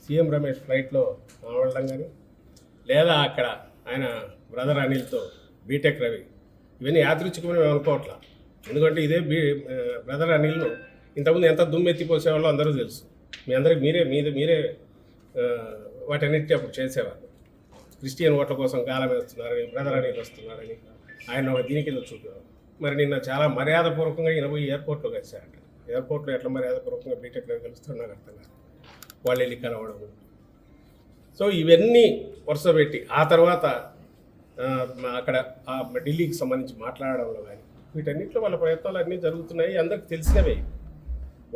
CM Ramesh ఫ్లైట్లో వెళ్ళడం కానీ, లేదా అక్కడ ఆయన బ్రదర్ అనిల్తో బీటెక్ రవి, ఇవన్నీ యాదృచ్ఛికమని మేము అనుకోవట్లా. ఎందుకంటే ఇదే బ్రదర్ అనిల్ను ఇంతకుముందు ఎంత దుమ్మెత్తిపోసేవాళ్ళో అందరూ తెలుసు. మీ అందరికి మీరే వాటన్నిటి అప్పుడు చేసేవారు. క్రిస్టియన్ ఓట్ల కోసం గాలం వేస్తున్నారని, బ్రదర్ అనిల్ వస్తున్నారని ఆయన ఒక దీని కింద చూపేవారు. మరి నిన్న చాలా మర్యాదపూర్వకంగా ఈయన పోయి ఎయిర్పోర్ట్లో కలిశారట. ఎయిర్పోర్ట్లో ఎట్లా మర్యాదపూర్వకంగా బీటెక్ రవి కలుస్తారో నాకు అర్థం కాదు. వాళ్ళు వెళ్ళి కలవడం. సో ఇవన్నీ వరుస పెట్టి ఆ తర్వాత అక్కడ ఢిల్లీకి సంబంధించి మాట్లాడడంలో కానీ వీటన్నిటిలో వాళ్ళ ప్రయత్నాలు అన్నీ జరుగుతున్నాయి, అందరికి తెలిసినవే.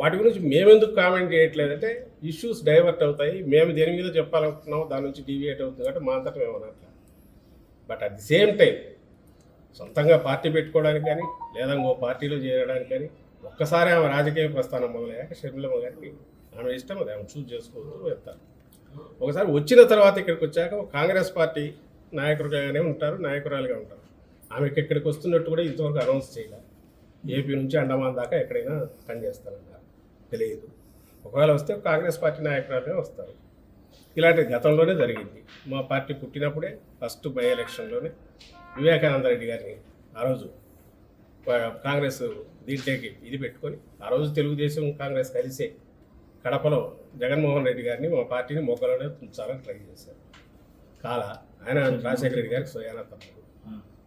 వాటి గురించి మేమెందుకు కామెంట్ చేయట్లేదంటే ఇష్యూస్ డైవర్ట్ అవుతాయి, మేము దేని మీద చెప్పాలనుకుంటున్నామో దాని నుంచి డీవియేట్ అవుతుంది కాబట్టి మా అంతటా మేము అనట్లా. But at the same time సొంతంగా పార్టీ పెట్టుకోవడానికి కానీ లేదా ఇంకో పార్టీలో చేరడానికి కానీ ఒక్కసారి ఆమె రాజకీయ ప్రస్థానం మొదలయ్యాక షర్మిలమ్మ గారికి ఆమె ఇష్టం, అది ఆమె చూస్ చేసుకోవచ్చు, వెళ్తారు. ఒకసారి వచ్చిన తర్వాత ఇక్కడికి వచ్చాక కాంగ్రెస్ పార్టీ నాయకులుగానే ఉంటారు, నాయకురాలుగా ఉంటారు. ఆమెకి ఇక్కడికి వస్తున్నట్టు కూడా ఇంతవరకు అనౌన్స్ చేయలేదు. ఏపీ నుంచి అండమాన్ దాకా ఎక్కడైనా పనిచేస్తారన్నారు, తెలియదు. ఒకవేళ వస్తే కాంగ్రెస్ పార్టీ నాయకురాలుగా వస్తారు. ఇలాంటి గతంలోనే జరిగింది. మా పార్టీ పుట్టినప్పుడే ఫస్ట్ బై ఎలక్షన్లోనే వివేకానంద రెడ్డి గారిని ఆ రోజు కాంగ్రెస్ దీంట్లోకి ఇది పెట్టుకొని ఆ రోజు తెలుగుదేశం కాంగ్రెస్ కలిసే కడపలో జగన్మోహన్ రెడ్డి గారిని మా పార్టీని మొగ్గలోనే ఉంచాలని ట్రై చేశారు. ఆయన రాజశేఖర రెడ్డి గారికి స్వయానా తప్పదు.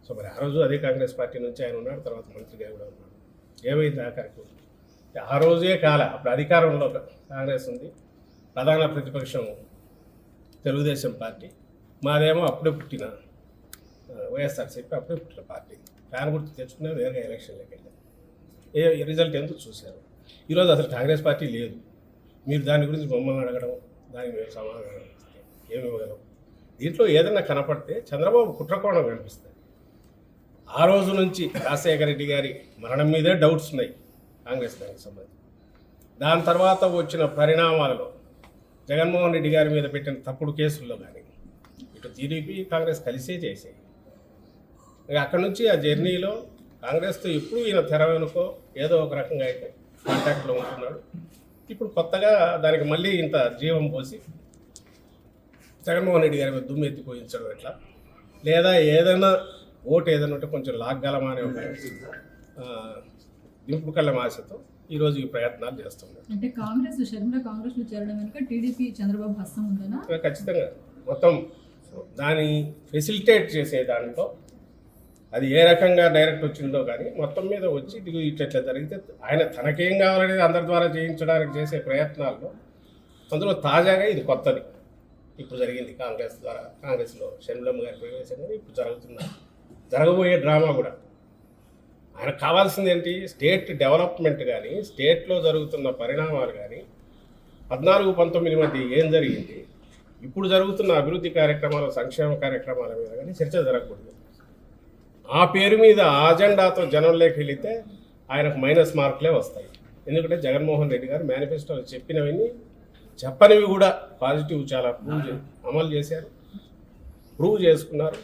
సో మరి ఆ రోజు అదే కాంగ్రెస్ పార్టీ నుంచి ఆయన ఉన్నాడు, తర్వాత మంత్రిగా కూడా ఉన్నాడు. ఏమైంది ఆఖరికి? ఆ రోజే అప్పుడు అధికారంలో కాంగ్రెస్ ఉంది, ప్రధాన ప్రతిపక్షం తెలుగుదేశం పార్టీ, మాదేమో అప్పుడే పుట్టిన వైఎస్ఆర్సీపీ అప్పుడే పుట్టిన పార్టీ. ఫ్యాన్ గుర్తు తెచ్చుకునే వేరే ఎలక్షన్లోకి వెళ్ళారు. రిజల్ట్ ఎందుకు చూశారు. ఈరోజు అసలు కాంగ్రెస్ పార్టీ లేదు. మీరు దాని గురించి మమ్మల్ని అడగడం, దానికి మేము సమాధానం ఏమి ఇవ్వగలం? దీంట్లో ఏదైనా కనపడితే చంద్రబాబు కుట్రకోణం కనిపిస్తుంది. ఆ రోజు నుంచి రాజశేఖర రెడ్డి గారి మరణం మీదే డౌట్స్ ఉన్నాయి కాంగ్రెస్ దానికి సంబంధించి. దాని తర్వాత వచ్చిన పరిణామాలలో జగన్మోహన్ రెడ్డి గారి మీద పెట్టిన తప్పుడు కేసుల్లో కానీ ఇటు టీడీపీ కాంగ్రెస్ కలిసే చేసాయి. అక్కడి నుంచి ఆ జర్నీలో కాంగ్రెస్తో ఎప్పుడు ఈయన తెర వెనుకో ఏదో ఒక రకంగా అయితే కాంటాక్ట్లో ఉంటున్నాడు. ఇప్పుడు కొత్తగా దానికి మళ్ళీ ఇంత జీవం పోసి జగన్మోహన్ రెడ్డి గారి మీద దుమ్ము ఎత్తిపోయించడం ఎట్లా, లేదా ఏదైనా ఓటు ఏదైనా ఉంటే కొంచెం లాగ్గలమా అనే ఒక దింపు కళ్ళ ఆశతో ఈరోజు ఈ ప్రయత్నాలు చేస్తున్నారు. అంటే కాంగ్రెస్లో చేరడం వెనుక టీడీపీ చంద్రబాబు హస్తం ఉందనా? ఖచ్చితంగా మొత్తం దాన్ని ఫెసిలిటేట్ చేసే దాంట్లో అది ఏ రకంగా డైరెక్ట్ వచ్చిందో కానీ మొత్తం మీద వచ్చి ఇట్లా జరిగితే ఆయన తనకేం కావాలనేది అందరి ద్వారా చేయించడానికి చేసే ప్రయత్నాల్లో అందులో తాజాగా ఇది కొత్తది ఇప్పుడు జరిగింది. కాంగ్రెస్లో షర్మిలమ్మ గారి ప్రవేశం కానీ ఇప్పుడు జరగబోయే డ్రామా కూడా. ఆయనకు కావాల్సింది ఏంటి? స్టేట్ డెవలప్మెంట్ కానీ స్టేట్లో జరుగుతున్న పరిణామాలు కానీ 14-19 మధ్య ఏం జరిగింది, ఇప్పుడు జరుగుతున్న అభివృద్ధి కార్యక్రమాలు, సంక్షేమ కార్యక్రమాల మీద కానీ చర్చ జరగకూడదు. ఆ పేరు మీద ఆ అజెండాతో జనంలోకి వెళితే ఆయనకు మైనస్ మార్కులే వస్తాయి. ఎందుకంటే జగన్మోహన్ రెడ్డి గారు మేనిఫెస్టోలో చెప్పినవన్నీ చెప్పనివి కూడా పాజిటివ్ చాలా అమలు చేశారు, ప్రూవ్ చేసుకున్నారు.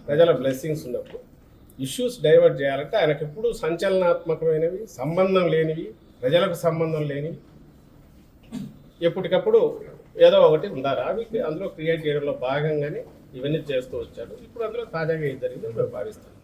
ప్రజల బ్లెస్సింగ్స్ ఉన్నప్పుడు ఇష్యూస్ డైవర్ట్ చేయాలంటే ఆయనకు ఎప్పుడు సంచలనాత్మకమైనవి, సంబంధం లేనివి, ప్రజలకు సంబంధం లేనివి ఎప్పటికప్పుడు ఏదో ఒకటి ఉండాలి. అవి అందులో క్రియేట్ చేయడంలో భాగంగానే ఇవన్నీ చేస్తూ వచ్చాడు. ఇప్పుడు అందులో తాజాగా ఇది జరిగింది మేము భావిస్తాం.